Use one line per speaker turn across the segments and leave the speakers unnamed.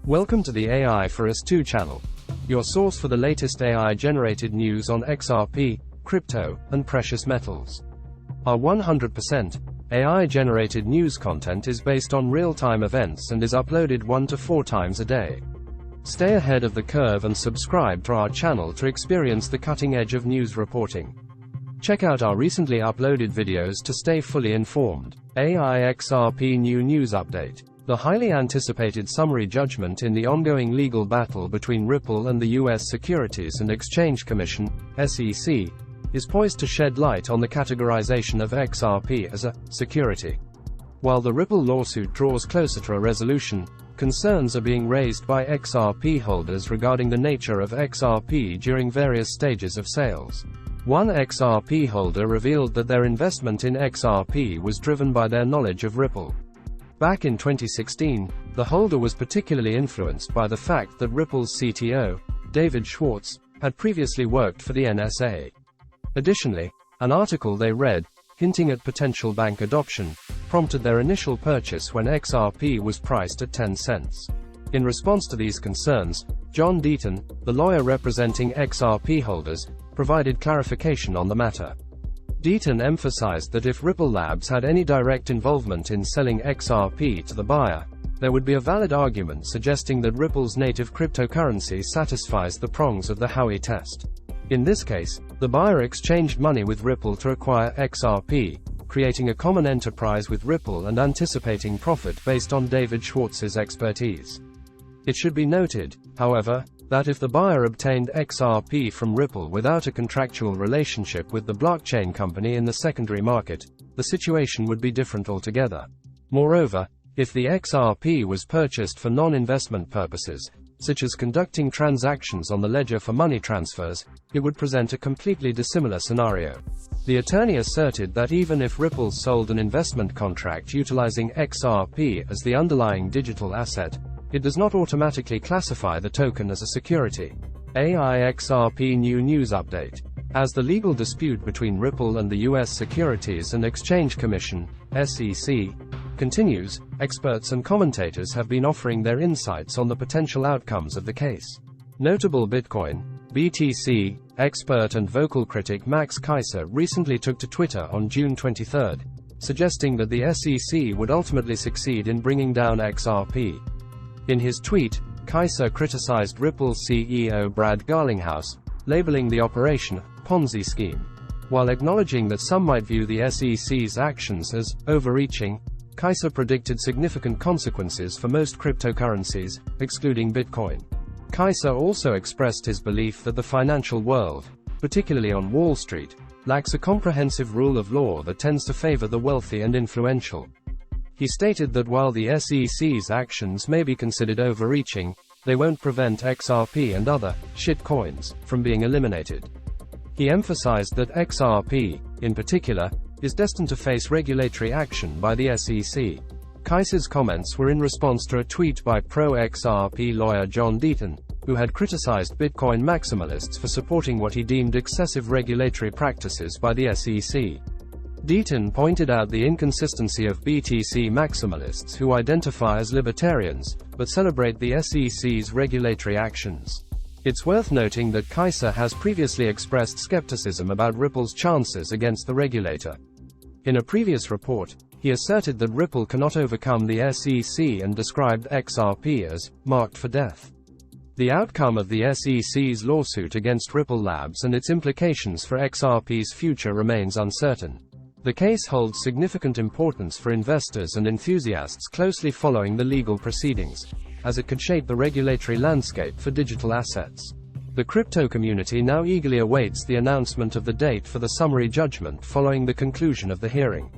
Welcome to the AI for Us2 channel, your source for the latest AI-generated news on XRP, crypto, and precious metals. Our 100% AI-generated news content is based on real-time events and is uploaded 1 to 4 times a day. Stay ahead of the curve and subscribe to our channel to experience the cutting edge of news reporting. Check out our recently uploaded videos to stay fully informed. Xrp New News Update. The highly anticipated summary judgment in the ongoing legal battle between Ripple and the U.S. Securities and Exchange Commission, SEC, is poised to shed light on the categorization of XRP as a security. While the Ripple lawsuit draws closer to a resolution, concerns are being raised by XRP holders regarding the nature of XRP during various stages of sales. One XRP holder revealed that their investment in XRP was driven by their knowledge of Ripple. Back in 2016, the holder was particularly influenced by the fact that Ripple's CTO, David Schwartz, had previously worked for the NSA. Additionally, an article they read, hinting at potential bank adoption, prompted their initial purchase when XRP was priced at 10 cents. In response to these concerns, John Deaton, the lawyer representing XRP holders, provided clarification on the matter. Deaton emphasized that if Ripple Labs had any direct involvement in selling XRP to the buyer, there would be a valid argument suggesting that Ripple's native cryptocurrency satisfies the prongs of the Howey test. In this case, the buyer exchanged money with Ripple to acquire XRP, creating a common enterprise with Ripple and anticipating profit based on David Schwartz's expertise. It should be noted, however, that if the buyer obtained XRP from Ripple without a contractual relationship with the blockchain company in the secondary market, the situation would be different altogether. Moreover, if the XRP was purchased for non-investment purposes, such as conducting transactions on the ledger for money transfers, it would present a completely dissimilar scenario. The attorney asserted that even if Ripple sold an investment contract utilizing XRP as the underlying digital asset, it does not automatically classify the token as a security. Xrp New News Update. As the legal dispute between Ripple and the U.S. Securities and Exchange Commission, SEC, continues, experts and commentators have been offering their insights on the potential outcomes of the case. Notable Bitcoin, BTC, expert and vocal critic Max Keiser recently took to Twitter on June 23, suggesting that the SEC would ultimately succeed in bringing down XRP. In his tweet, Keiser criticized Ripple CEO Brad Garlinghouse, labeling the operation a Ponzi scheme. While acknowledging that some might view the SEC's actions as overreaching, Keiser predicted significant consequences for most cryptocurrencies, excluding Bitcoin. Keiser also expressed his belief that the financial world, particularly on Wall Street, lacks a comprehensive rule of law that tends to favor the wealthy and influential. He stated that while the SEC's actions may be considered overreaching, they won't prevent XRP and other shitcoins from being eliminated. He emphasized that XRP, in particular, is destined to face regulatory action by the SEC. Keiser's comments were in response to a tweet by pro-XRP lawyer John Deaton, who had criticized Bitcoin maximalists for supporting what he deemed excessive regulatory practices by the SEC. Deaton pointed out the inconsistency of BTC maximalists who identify as libertarians, but celebrate the SEC's regulatory actions. It's worth noting that Keiser has previously expressed skepticism about Ripple's chances against the regulator. In a previous report, he asserted that Ripple cannot overcome the SEC and described XRP as marked for death. The outcome of the SEC's lawsuit against Ripple Labs and its implications for XRP's future remains uncertain. The case holds significant importance for investors and enthusiasts closely following the legal proceedings, as it could shape the regulatory landscape for digital assets. The crypto community now eagerly awaits the announcement of the date for the summary judgment following the conclusion of the hearing.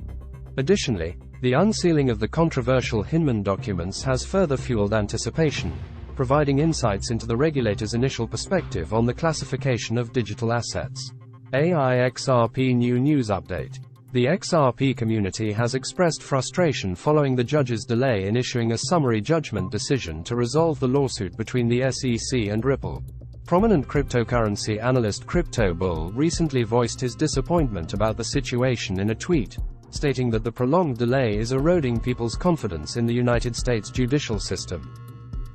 Additionally, the unsealing of the controversial Hinman documents has further fueled anticipation, providing insights into the regulator's initial perspective on the classification of digital assets. Xrp New News Update. The XRP community has expressed frustration following the judge's delay in issuing a summary judgment decision to resolve the lawsuit between the SEC and Ripple. Prominent cryptocurrency analyst Crypto Bull recently voiced his disappointment about the situation in a tweet, stating that the prolonged delay is eroding people's confidence in the United States judicial system.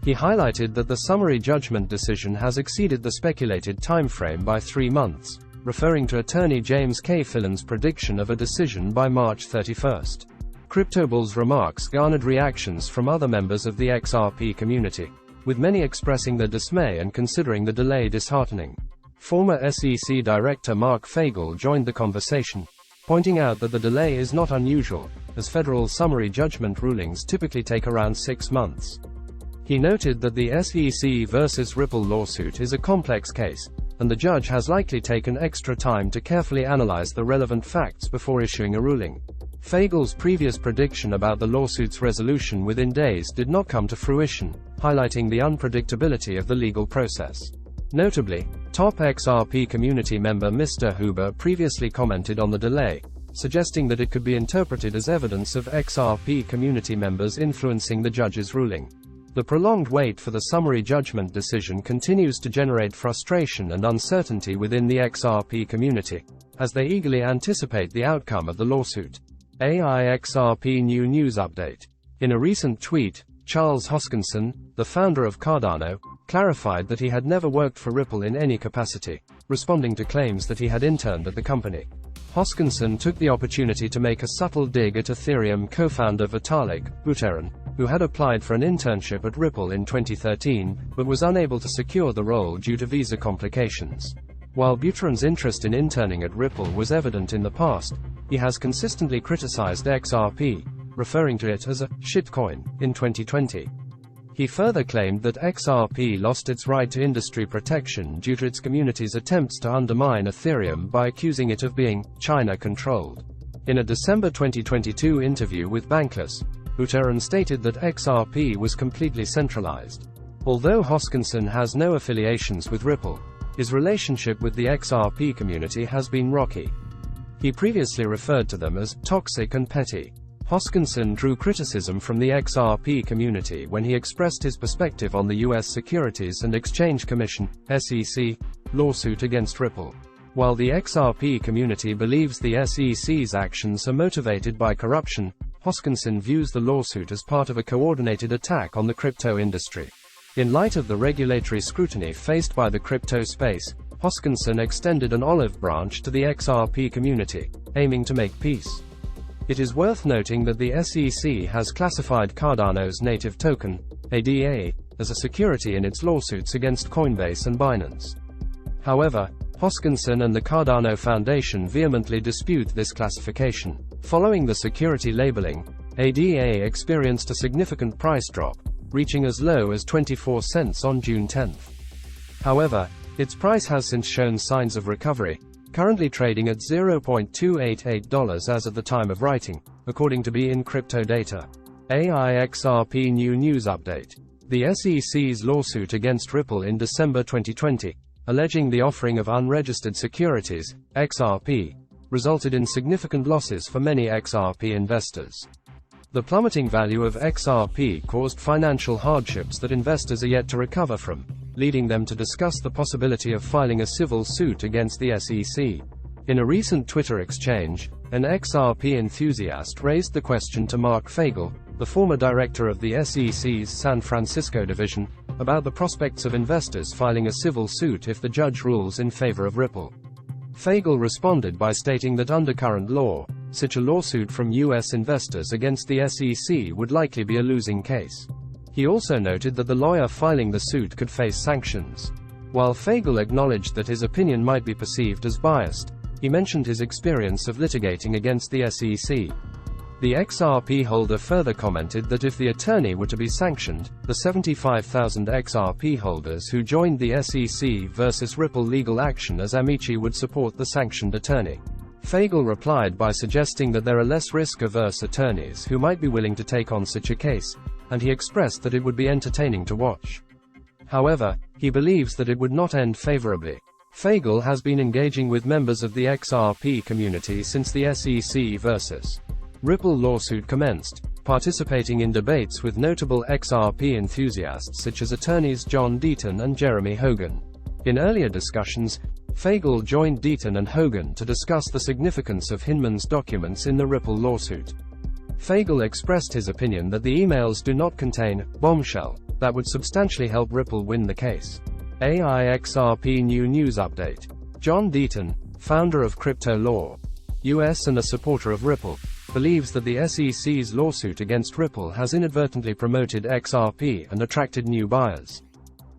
He highlighted that the summary judgment decision has exceeded the speculated timeframe by 3 months, referring to attorney James K. Fillan's prediction of a decision by March 31st. CryptoBull's remarks garnered reactions from other members of the XRP community, with many expressing their dismay and considering the delay disheartening. Former SEC Director Mark Fagel joined the conversation, pointing out that the delay is not unusual, as federal summary judgment rulings typically take around 6 months. He noted that the SEC versus Ripple lawsuit is a complex case, and the judge has likely taken extra time to carefully analyze the relevant facts before issuing a ruling. Fagel's previous prediction about the lawsuit's resolution within days did not come to fruition, highlighting the unpredictability of the legal process. Notably, top XRP community member Mr. Huber previously commented on the delay, suggesting that it could be interpreted as evidence of XRP community members influencing the judge's ruling. The prolonged wait for the summary judgment decision continues to generate frustration and uncertainty within the XRP community, as they eagerly anticipate the outcome of the lawsuit. Xrp New News Update. In a recent tweet, Charles Hoskinson, the founder of Cardano, clarified that he had never worked for Ripple in any capacity, responding to claims that he had interned at the company. Hoskinson took the opportunity to make a subtle dig at Ethereum co-founder Vitalik Buterin, who had applied for an internship at Ripple in 2013, but was unable to secure the role due to visa complications. While Buterin's interest in interning at Ripple was evident in the past, he has consistently criticized XRP, referring to it as a shitcoin in 2020. He further claimed that XRP lost its right to industry protection due to its community's attempts to undermine Ethereum by accusing it of being China-controlled. In a December 2022 interview with Bankless, Buterin stated that XRP was completely centralized. Although Hoskinson has no affiliations with Ripple, his relationship with the XRP community has been rocky. He previously referred to them as toxic and petty. Hoskinson drew criticism from the XRP community when he expressed his perspective on the U.S. Securities and Exchange Commission (SEC) lawsuit against Ripple. While the XRP community believes the SEC's actions are motivated by corruption, Hoskinson views the lawsuit as part of a coordinated attack on the crypto industry. In light of the regulatory scrutiny faced by the crypto space, Hoskinson extended an olive branch to the XRP community, aiming to make peace. It is worth noting that the SEC has classified Cardano's native token, ADA, as a security in its lawsuits against Coinbase and Binance. However, Hoskinson and the Cardano Foundation vehemently dispute this classification. Following the security labeling, ADA experienced a significant price drop, reaching as low as 24 cents on June 10. However, its price has since shown signs of recovery, currently trading at $0.288 as of the time of writing, according to Be In Crypto data. Xrp New News Update. The SEC's lawsuit against Ripple in December 2020, alleging the offering of unregistered securities, XRP, resulted in significant losses for many XRP investors. The plummeting value of XRP caused financial hardships that investors are yet to recover from, leading them to discuss the possibility of filing a civil suit against the SEC. In a recent Twitter exchange, an XRP enthusiast raised the question to Mark Fagel, the former director of the SEC's San Francisco division, about the prospects of investors filing a civil suit if the judge rules in favor of Ripple. Fagel responded by stating that under current law, such a lawsuit from U.S. investors against the SEC would likely be a losing case. He also noted that the lawyer filing the suit could face sanctions. While Fagel acknowledged that his opinion might be perceived as biased, he mentioned his experience of litigating against the SEC. The XRP holder further commented that if the attorney were to be sanctioned, the 75,000 XRP holders who joined the SEC versus Ripple legal action as amici would support the sanctioned attorney. Fagel replied by suggesting that there are less risk-averse attorneys who might be willing to take on such a case, and he expressed that it would be entertaining to watch. However, he believes that it would not end favorably. Fagel has been engaging with members of the XRP community since the SEC versus Ripple lawsuit commenced, participating in debates with notable XRP enthusiasts such as attorneys John Deaton and Jeremy Hogan. In earlier discussions, Fagel joined Deaton and Hogan to discuss the significance of Hinman's documents in the Ripple lawsuit. Fagel expressed his opinion that the emails do not contain bombshell that would substantially help Ripple win the case. AI Xrp New News Update. John Deaton, founder of Crypto Law US and a supporter of Ripple, believes that the SEC's lawsuit against Ripple has inadvertently promoted XRP and attracted new buyers.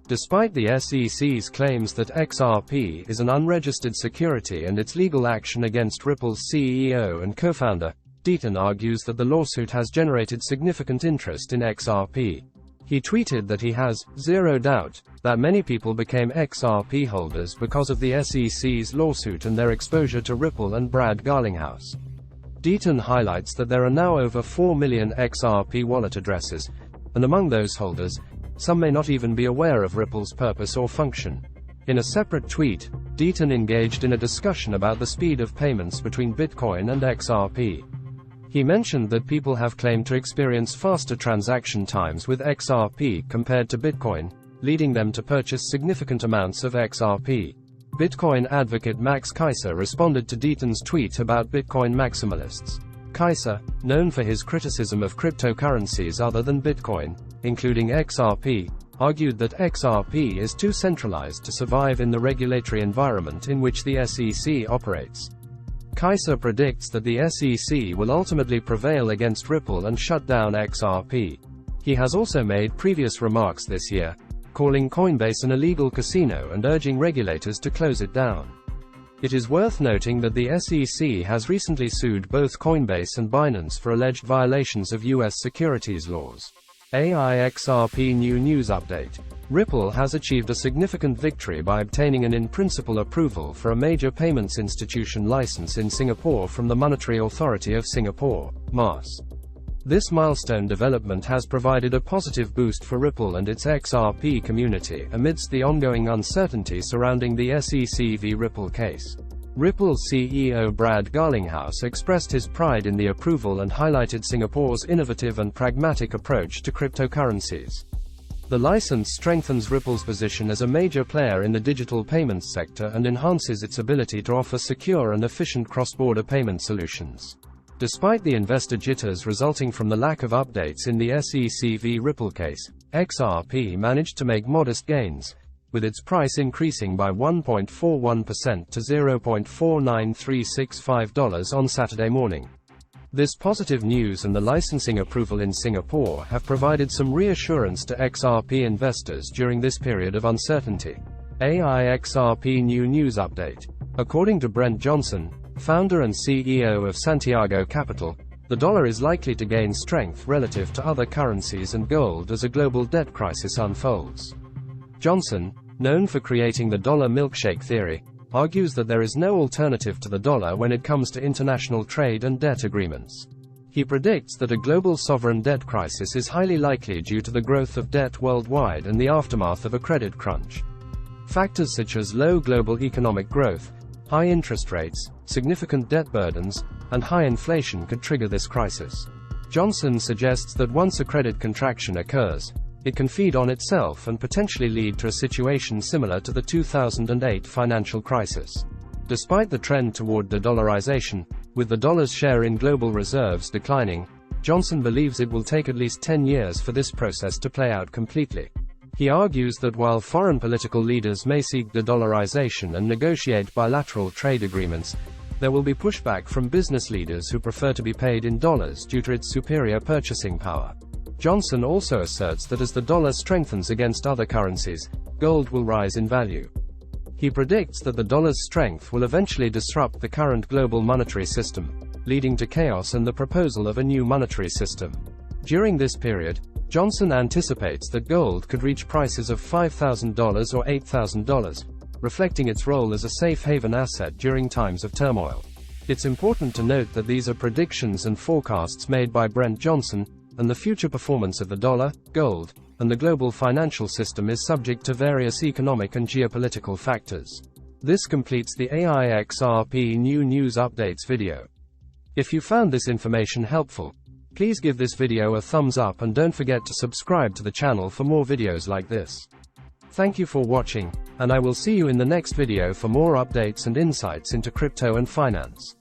Despite the SEC's claims that XRP is an unregistered security and its legal action against Ripple's CEO and co-founder, Deaton argues that the lawsuit has generated significant interest in XRP. He tweeted that he has zero doubt that many people became XRP holders because of the SEC's lawsuit and their exposure to Ripple and Brad Garlinghouse. Deaton highlights that there are now over 4 million XRP wallet addresses, and among those holders, some may not even be aware of Ripple's purpose or function. In a separate tweet, Deaton engaged in a discussion about the speed of payments between Bitcoin and XRP. He mentioned that people have claimed to experience faster transaction times with XRP compared to Bitcoin, leading them to purchase significant amounts of XRP. Bitcoin advocate Max Keiser responded to Deaton's tweet about Bitcoin maximalists. Keiser, known for his criticism of cryptocurrencies other than Bitcoin, including XRP, argued that XRP is too centralized to survive in the regulatory environment in which the SEC operates. Keiser predicts that the SEC will ultimately prevail against Ripple and shut down XRP. He has also made previous remarks this year, calling Coinbase an illegal casino and urging regulators to close it down. It is worth noting that the SEC has recently sued both Coinbase and Binance for alleged violations of U.S. securities laws. AI Xrp New News Update. Ripple has achieved a significant victory by obtaining an in-principle approval for a major payments institution license in Singapore from the Monetary Authority of Singapore, MAS. This milestone development has provided a positive boost for Ripple and its XRP community amidst the ongoing uncertainty surrounding the SEC v. Ripple case. Ripple CEO Brad Garlinghouse expressed his pride in the approval and highlighted Singapore's innovative and pragmatic approach to cryptocurrencies. The license strengthens Ripple's position as a major player in the digital payments sector and enhances its ability to offer secure and efficient cross-border payment solutions. Despite the investor jitters resulting from the lack of updates in the SEC v. Ripple case, XRP managed to make modest gains, with its price increasing by 1.41% to $0.49365 on Saturday morning. This positive news and the licensing approval in Singapore have provided some reassurance to XRP investors during this period of uncertainty. AI Xrp New News Update. According to Brent Johnson, founder and CEO of Santiago Capital, the dollar is likely to gain strength relative to other currencies and gold as a global debt crisis unfolds. Johnson, known for creating the dollar milkshake theory, argues that there is no alternative to the dollar when it comes to international trade and debt agreements. He predicts that a global sovereign debt crisis is highly likely due to the growth of debt worldwide and the aftermath of a credit crunch. Factors such as low global economic growth, high interest rates, significant debt burdens, and high inflation could trigger this crisis. Johnson suggests that once a credit contraction occurs, it can feed on itself and potentially lead to a situation similar to the 2008 financial crisis. Despite the trend toward de-dollarization, with the dollar's share in global reserves declining, Johnson believes it will take at least 10 years for this process to play out completely. He argues that while foreign political leaders may seek de-dollarization and negotiate bilateral trade agreements, there will be pushback from business leaders who prefer to be paid in dollars due to its superior purchasing power. Johnson also asserts that as the dollar strengthens against other currencies, gold will rise in value. He predicts that the dollar's strength will eventually disrupt the current global monetary system, leading to chaos and the proposal of a new monetary system. During this period, Johnson anticipates that gold could reach prices of $5,000 or $8,000, reflecting its role as a safe haven asset during times of turmoil. It's important to note that these are predictions and forecasts made by Brent Johnson, and the future performance of the dollar, gold, and the global financial system is subject to various economic and geopolitical factors. This completes the AI Xrp New News Updates video. If you found this information helpful, please give this video a thumbs up and don't forget to subscribe to the channel for more videos like this. Thank you for watching, and I will see you in the next video for more updates and insights into crypto and finance.